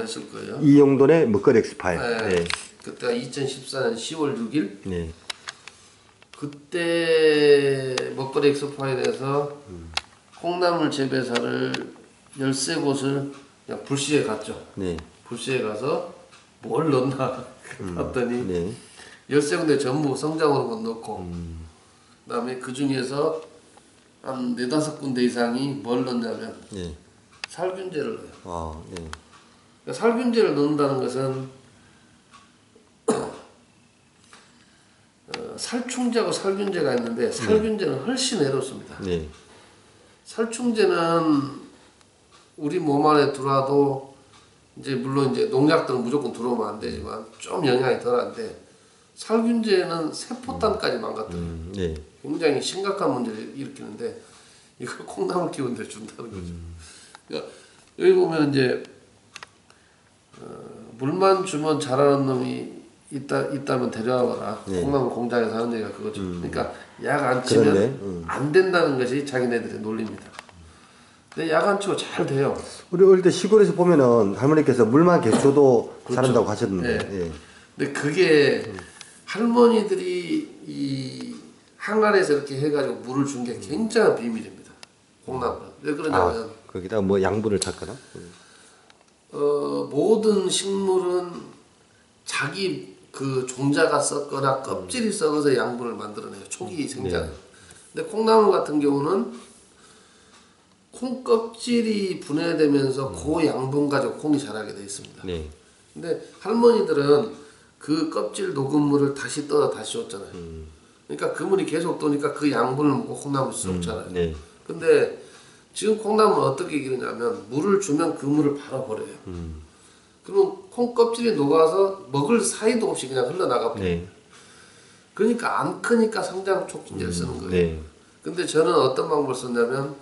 했을 거예요. 이용돈의 먹거리 엑스파일. 네. 네. 그때가 2014년 10월 6일. 네. 그때 먹거리 엑스파일에서 콩나물 재배사를 13곳을 그냥 불시에 갔죠. 네. 불시에 가서 뭘 넣나 봤더니 네. 13군데 전부 성장호르몬 넣고 그다음에 그 중에서 한 4-5군데 이상이 뭘 넣냐면 네. 살균제를 넣어요. 아, 네. 그러니까 살균제를 넣는다는 것은 살충제하고 살균제가 있는데 살균제는 훨씬 해롭습니다. 네. 살충제는 우리 몸 안에 들어와도 이제 물론 이제 농약들은 무조건 들어오면 안 되지만 좀 영향이 덜한데 살균제는 세포단까지 망가뜨려요. 네. 굉장히 심각한 문제를 일으키는데 이걸 콩나물 키우는 데 준다는 거죠. 그러니까 여기 보면 이제 물만 주면 자라는 놈이 있다면 데려와봐라. 네. 콩나물 공장에서 하는 얘기가 그거죠. 그러니까 약 안 치면 안 된다는 것이 자기네들의 논리입니다. 근데 약 안 치고 잘 돼요. 우리 어릴 때 시골에서 보면은 할머니께서 물만 계속 줘도 그렇죠. 자란다고 하셨는데. 네. 예. 근데 그게 할머니들이 이 항아리에서 이렇게 해가지고 물을 준 게 굉장한 비밀입니다. 콩나물은. 왜 그러냐면 거기다가 뭐 양분을 탔거나. 모든 식물은 자기 그 종자가 썩거나 껍질이 썩어서 양분을 만들어내요. 초기 생장. 네. 근데 콩나물 같은 경우는 콩 껍질이 분해되면서 그 양분 가지고 콩이 자라게 돼 있습니다. 네. 근데 할머니들은 그 껍질 녹은 물을 다시 떠다 다시 줬잖아요. 그러니까 그 물이 계속 도니까 그 양분을 먹고 콩나물이 쏙 자라요. 네. 근데 지금 콩나물은 어떻게 기르냐면 물을 주면 그 물을 바로 버려요. 그러면 콩 껍질이 녹아서 먹을 사이도 없이 그냥 흘러나가 버려요. 네. 그러니까 안 크니까 성장 촉진제를 쓰는 거예요. 네. 근데 저는 어떤 방법을 썼냐면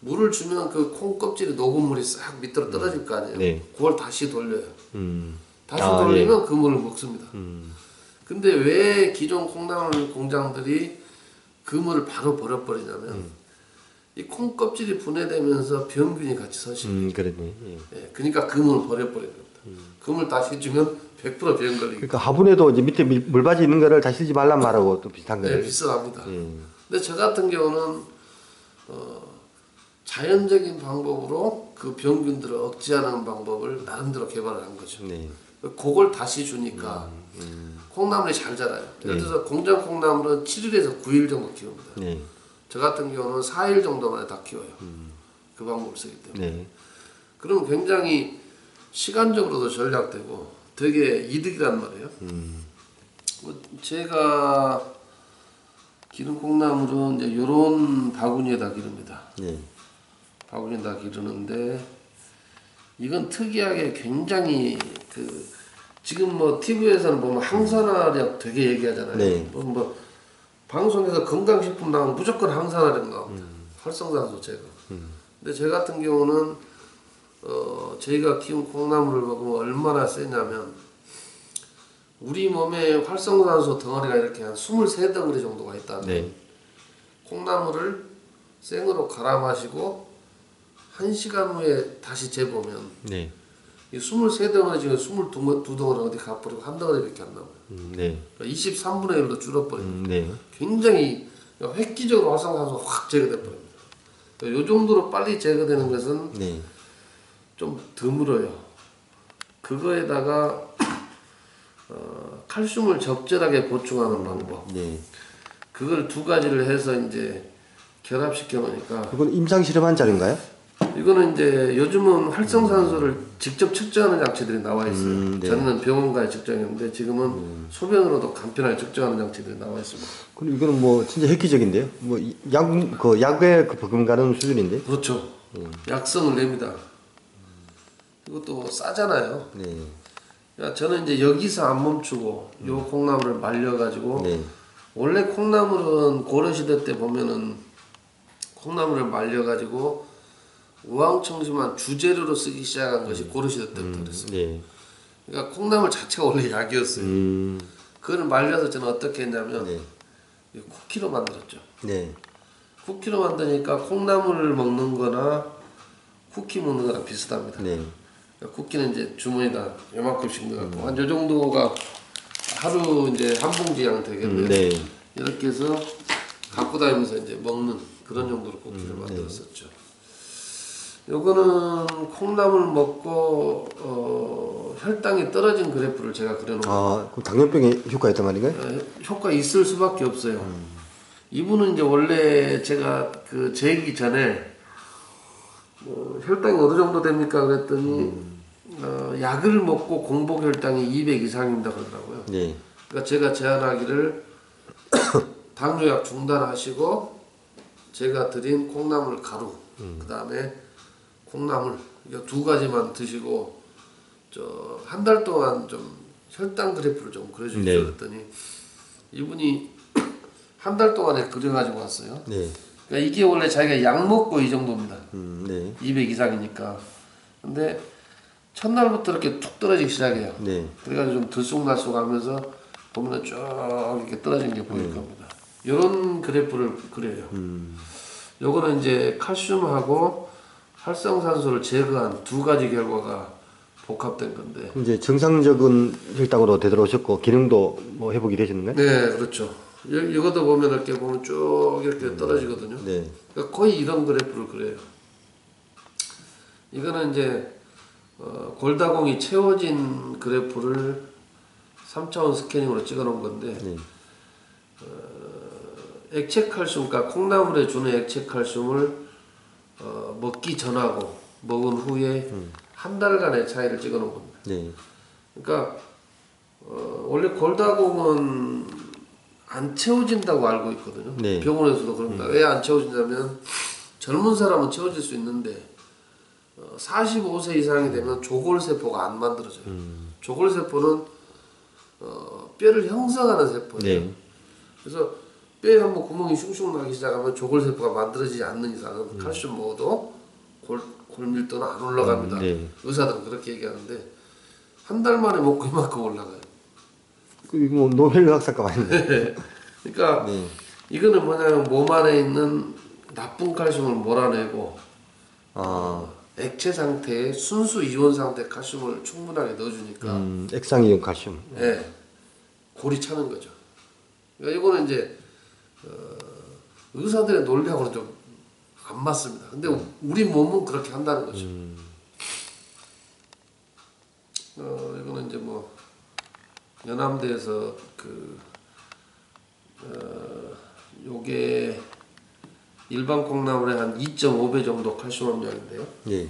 물을 주면 그 콩 껍질이 녹은 물이 싹 밑으로 떨어질 거 아니에요. 네. 그걸 다시 돌려요. 다시 아, 돌리면 그 물을 먹습니다. 근데 왜 기존 콩나물 공장들이 그 물을 바로 버려버리냐면 이 콩 껍질이 분해되면서 병균이 같이 서식해요. 그러네. 예. 예, 그러니까 그 물을 버려버리는 겁니다. 그 물 다시 주면 100% 병 걸리고. 그러니까 화분에도 이제 밑에 물받이 있는 거를 다시 쓰지 말란 말하고 또 비슷한 거예요. 네, 비슷합니다. 근데 저 같은 경우는 자연적인 방법으로 그 병균들을 억제하는 방법을 나름대로 개발을 한 거죠. 네. 그걸 다시 주니까 콩나물이 잘 자라요. 예를 들어서 공장 콩나물은 7일에서 9일 정도 키웁니다. 네. 저 같은 경우는 4일 정도만에 다 키워요. 그 방법을 쓰기 때문에. 네. 그러면 굉장히 시간적으로도 절약되고 되게 이득이란 말이에요. 제가 기른 콩나물은 이제 요런 바구니에다 기릅니다. 네. 바구니에다 기르는데 이건 특이하게 굉장히 그 지금 뭐 TV에서는 보면 항산화력 되게 얘기하잖아요. 네. 뭐 방송에서 건강식품 나오면 무조건 항산화력 나옵니다. 활성산소 제거. 근데 제 같은 경우는 저희가 키운 콩나물을 먹으면 얼마나 세냐면 우리 몸에 활성산소 덩어리가 이렇게 한 23덩어리 정도가 있다면 네. 콩나물을 생으로 갈아 마시고 1시간 후에 다시 재보면 네. 이 23덩어리 중에 22덩어리 어디 가버리고 한 덩어리밖에 안 남아요. 네. 그러니까 23분의 1로 줄어버려요. 네. 굉장히 획기적으로 활성산소가 확 제거돼 버립니다. 이 정도로 빨리 제거되는 것은 네. 좀 드물어요. 그거에다가 칼슘을 적절하게 보충하는 방법. 네. 그걸 두 가지를 해서 이제 결합시켜 놓으니까 그건 임상 실험한 자료인가요? 이거는 이제 요즘은 활성산소를 직접 측정하는 장치들이 나와 있어요. 네. 전에는 병원 가에 측정했는데 지금은 소변으로도 간편하게 측정하는 장치들이 나와 있습니다. 그럼 이거는 뭐 진짜 획기적인데요? 뭐 약에 버금가는 수준인데? 그렇죠. 약성을 냅니다. 이것도 뭐 싸잖아요. 네. 그러니까 저는 이제 여기서 안 멈추고 요 콩나물을 말려가지고 네. 원래 콩나물은 고려시대 때 보면은 콩나물을 말려가지고 우황청심한 주재료로 쓰기 시작한 것이 고려시대 때부터 그랬어요. 네. 그러니까 콩나물 자체가 원래 약이었어요. 그걸 말려서 저는 어떻게 했냐면 네. 쿠키로 만들었죠. 네. 쿠키로 만드니까 콩나물을 먹는 거나 쿠키 먹는 거랑 비슷합니다. 네. 쿠키는 이제 주머니다 요만큼씩 넣어갖고 한 요 정도가 하루 이제 한 봉지양 되겠네요. 네. 이렇게 해서 갖고 다니면서 이제 먹는 그런 정도로 쿠키를 만들었었죠. 요거는 콩나물 먹고 혈당이 떨어진 그래프를 제가 그려놓은 거예요. 그 당뇨병에 효과 있단 말인가요? 효과 있을 수밖에 없어요. 이분은 이제 원래 제가 그 재기 전에 혈당이 어느 정도 됩니까 그랬더니 약을 먹고 공복 혈당이 200 이상입니다 그러더라고요. 네. 그러니까 제가 제안하기를 당뇨약 중단하시고 제가 드린 콩나물 가루 그 다음에 콩나물 이거 두 가지만 드시고 한 달 동안 좀 혈당 그래프를 좀 그려주십시오. 네. 그랬더니 이분이 한 달 동안에 그려가지고 왔어요. 네. 그러니까 이게 원래 자기가 약 먹고 이 정도입니다. 네. 200 이상이니까. 근데 첫날부터 이렇게 툭 떨어지기 시작해요. 네. 그래가지고 좀 들쑥날쑥하면서 보면 쭉 이렇게 떨어진 게 보일 겁니다. 이런 그래프를 그려요. 요거는 이제 칼슘하고 활성산소를 제거한 두 가지 결과가 복합된 건데. 그럼 이제 정상적인 혈당으로 되돌아오셨고 기능도 뭐 회복이 되셨는가요? 네, 그렇죠. 이것도 보면 이렇게 보면 쭉 이렇게 떨어지거든요. 네. 그러니까 거의 이런 그래프를 그려요. 이거는 이제 골다공이 채워진 그래프를 3차원 스캐닝으로 찍어 놓은 건데 네. 액체 칼슘, 그러니까 콩나물에 주는 액체 칼슘을 먹기 전하고 먹은 후에 한 달간의 차이를 찍어 놓은 겁니다. 네. 그러니까 원래 골다공은 안 채워진다고 알고 있거든요. 네. 병원에서도 그럽니다. 왜 안 채워지냐면 젊은 사람은 채워질 수 있는데 45세 이상이 되면 조골세포가 안 만들어져요. 조골세포는 뼈를 형성하는 세포예요. 네. 그래서 뼈에 한번 구멍이 슝슝 나기 시작하면 조골세포가 만들어지지 않는 이상은 칼슘 먹어도 골밀도는 안 올라갑니다. 네. 의사들은 그렇게 얘기하는데 한 달 만에 먹고 이만큼 올라가요. 이거 뭐 노벨 의학상감 아닌데. 그러니까 네. 이거는 뭐냐면 몸 안에 있는 나쁜 칼슘을 몰아내고 액체 상태에 순수 이온 상태 칼슘을 충분하게 넣어주니까 액상이온 칼슘. 예, 골이 차는 거죠. 그러니까 이거는 이제 의사들의 논리하고는 좀 안 맞습니다. 근데 우리 몸은 그렇게 한다는 거죠. 이거는 이제 뭐 연암대에서 요게 일반 콩나물의 한 2.5배 정도 칼슘 함량인데요. 네.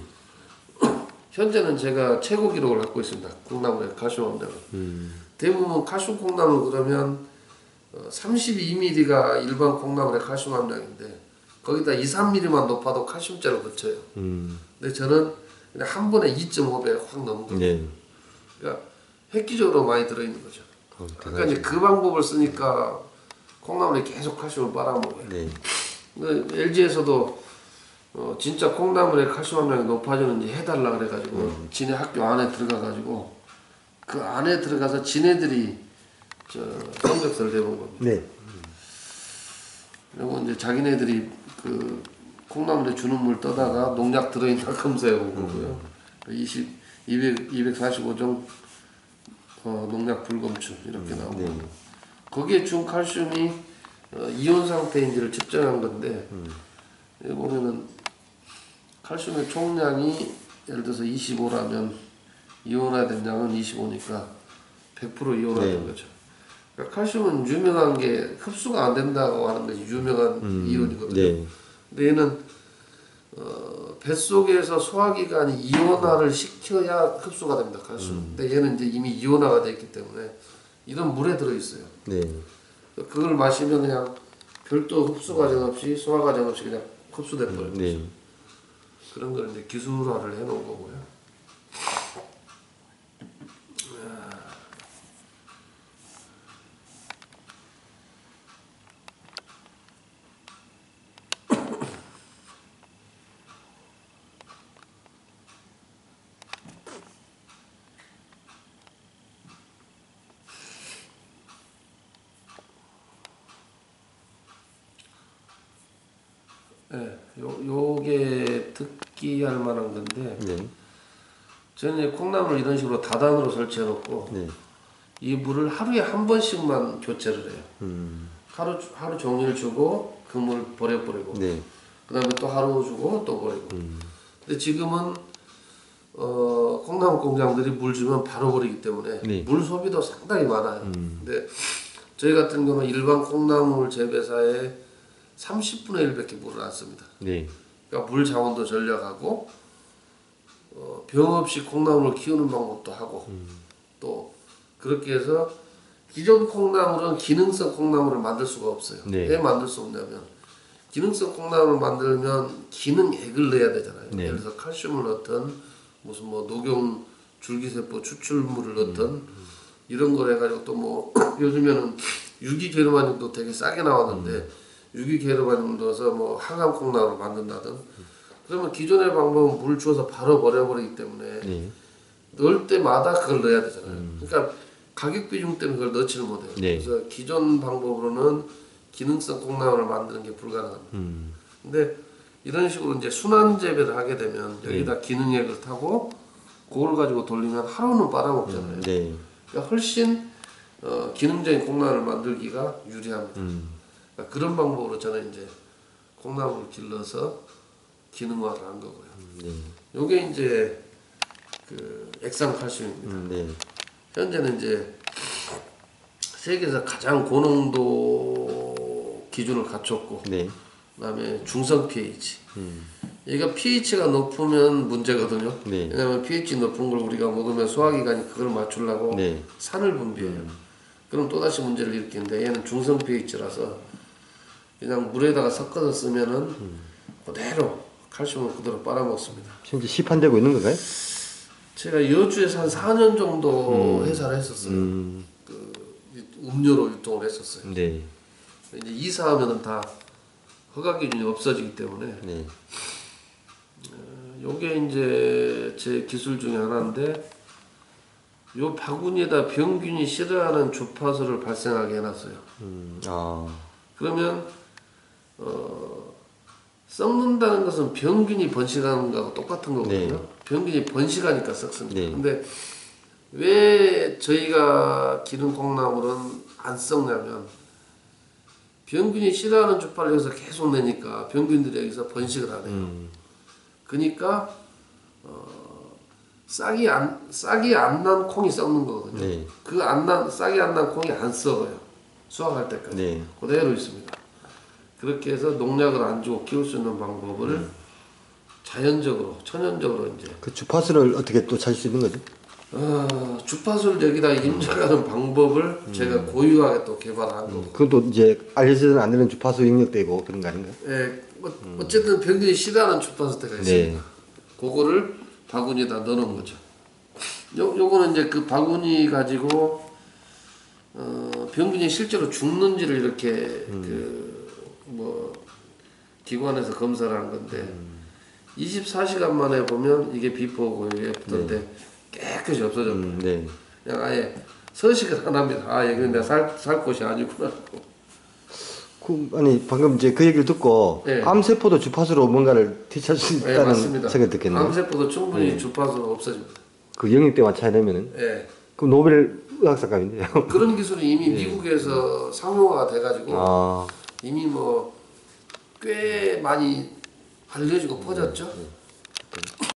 현재는 제가 최고 기록을 갖고 있습니다. 콩나물의 칼슘 함량은. 대부분 칼슘 콩나물 그러면 32mg가 일반 콩나물의 칼슘 함량인데 거기다 2, 3mm만 높아도 칼슘제로 거쳐요. 근데 저는 그냥 한 번에 2.5배가 확 넘은 거예요. 네. 그러니까 획기적으로 많이 들어있는 거죠. 그러니까 이제 그 방법을 쓰니까 콩나물에 계속 칼슘을 빨아먹어요. 네. LG에서도 진짜 콩나물의 칼슘 함량이 높아지는지 해달라 그래가지고 지네 학교 안에 들어가가지고 그 안에 들어가서 지네들이 성적서를 내본 겁니다. 네. 그리고 이제 자기네들이 그 콩나물에 주는 물 떠다가 농약 들어있나 검사해 본 거고요. 245종 농약 불검출 이렇게 나오고 네. 거기에 준 칼슘이 이온 상태인지를 측정한 건데 여기 보면은 칼슘의 총량이 예를 들어서 25라면 이온화된 양은 25니까 100% 이온화된 네. 거죠. 그러니까 칼슘은 유명한 게 흡수가 안 된다고 하는 것이 유명한 이온이거든요. 네. 근데 얘는 뱃속에서 소화기관이 이온화를 시켜야 흡수가 됩니다. 칼슘. 근데 얘는 이제 이미 이온화가 되어 있기 때문에 이런 물에 들어있어요. 네. 그걸 마시면 그냥 별도 흡수 과정 없이 소화 과정 없이 그냥 흡수돼 버려요. 네. 그런 걸 이제 기술화를 해놓은 거고요. 네, 요게 특기할 만한 건데 네. 저는 이제 콩나물을 이런 식으로 다단으로 설치해 놓고 네. 이 물을 하루에 한 번씩만 교체를 해요. 하루 종일 주고 그 물 버려버리고 네. 그다음에 또 하루 주고 또 버리고. 근데 지금은 콩나물 공장들이 물 주면 바로 버리기 때문에 네. 물 소비도 상당히 많아요. 근데 저희 같은 경우는 일반 콩나물 재배사의 30분의 1밖에 물을 안 씁니다. 네. 그러니까 물 자원도 절약하고 병 없이 콩나물을 키우는 방법도 하고 또 그렇게 해서 기존 콩나물은 기능성 콩나물을 만들 수가 없어요. 네. 왜 만들 수 없냐면 기능성 콩나물을 만들면 기능액을 넣어야 되잖아요. 네. 예를 들어서 칼슘을 넣든 무슨 뭐 녹용 줄기세포 추출물을 넣든 이런 걸 해가지고 또 뭐 요즘에는 유기게르마늄도 되게 싸게 나왔는데 유기게르마늄 넣어서 뭐 항암 콩나물을 만든다든 그러면 기존의 방법은 물 주어서 바로 버려버리기 때문에 네. 넣을 때마다 그걸 넣어야 되잖아요. 그러니까 가격 비중 때문에 그걸 넣지를 못해요. 네. 그래서 기존 방법으로는 기능성 콩나물을 만드는 게 불가능합니다. 근데 이런 식으로 이제 순환 재배를 하게 되면 여기다 기능액을 타고 그걸 가지고 돌리면 하루는 빨아먹잖아요. 네. 그러니까 훨씬 기능적인 콩나물을 만들기가 유리합니다. 그러니까 그런 방법으로 저는 이제 콩나물을 길러서 기능화를 한 거고요. 네. 요게 이제 그 액상칼슘입니다. 네. 현재는 이제 세계에서 가장 고농도 기준을 갖췄고 네. 그다음에 중성 pH. 얘가 pH가 높으면 문제거든요. 네. 왜냐하면 pH 높은 걸 우리가 먹으면 소화기관이 그걸 맞추려고 네. 산을 분비해요. 그럼 또다시 문제를 일으키는데 얘는 중성 pH라서 그냥 물에다가 섞어서 쓰면은 그대로 칼슘을 그대로 빨아먹습니다. 현재 시판되고 있는 건가요? 제가 여주에서 한 4년 정도 회사를 했었어요. 그 음료로 유통을 했었어요. 네. 이제 이사하면은 다 허가 기준이 없어지기 때문에 네. 요게 이제 제 기술 중에 하나인데 요 바구니에다 병균이 싫어하는 주파수를 발생하게 해놨어요. 아. 그러면 썩는다는 것은 병균이 번식하는 거하고 똑같은 거거든요. 네. 병균이 번식하니까 썩습니다. 네. 근데 왜 저희가 기른 콩나물은 안 썩냐면 병균이 싫어하는 주파를 여기서 계속 내니까 병균들이 여기서 번식을 하네요. 그러니까 싹이 안 난 콩이 썩는 거거든요. 네. 그 싹이 안 난 콩이 안 썩어요. 수확할 때까지 네. 그대로 있습니다. 그렇게 해서 농약을 안 주고 키울 수 있는 방법을 자연적으로 천연적으로 이제 그 주파수를 어떻게 또 찾을 수 있는 거죠? 주파수를 여기다 입력하는 방법을 제가 고유하게 또 개발한 거고. 그것도 이제 알려지는 않는 주파수 영역되고 그런 거 아닌가요? 예, 어쨌든 병균이 싫어하는 주파수대가 있습니다. 네. 그거를 바구니에다 넣어놓은 거죠. 요거는 이제 그 바구니 가지고 병균이 실제로 죽는지를 이렇게 그 뭐 기관에서 검사를 한 건데 24시간 만에 보면 이게 비포고 이게 붙었는데 깨끗이 없어졌고 네. 그냥 아예 서식을 안 합니다. 아 여기 내가 살 곳이 아니구나. 아니 방금 이제 그 얘기를 듣고 네. 암세포도 주파수로 뭔가를 되찾을 수 네, 있다는 맞습니다. 생각이 듣겠네요. 암세포도 충분히 주파수가 없어집니다. 그 영역대만 차이내면은 예. 그럼 노벨 의학상감인데요. 그런 기술이 이미 미국에서 상용화가 돼가지고 아. 이미 뭐 꽤 많이 알려지고 퍼졌죠.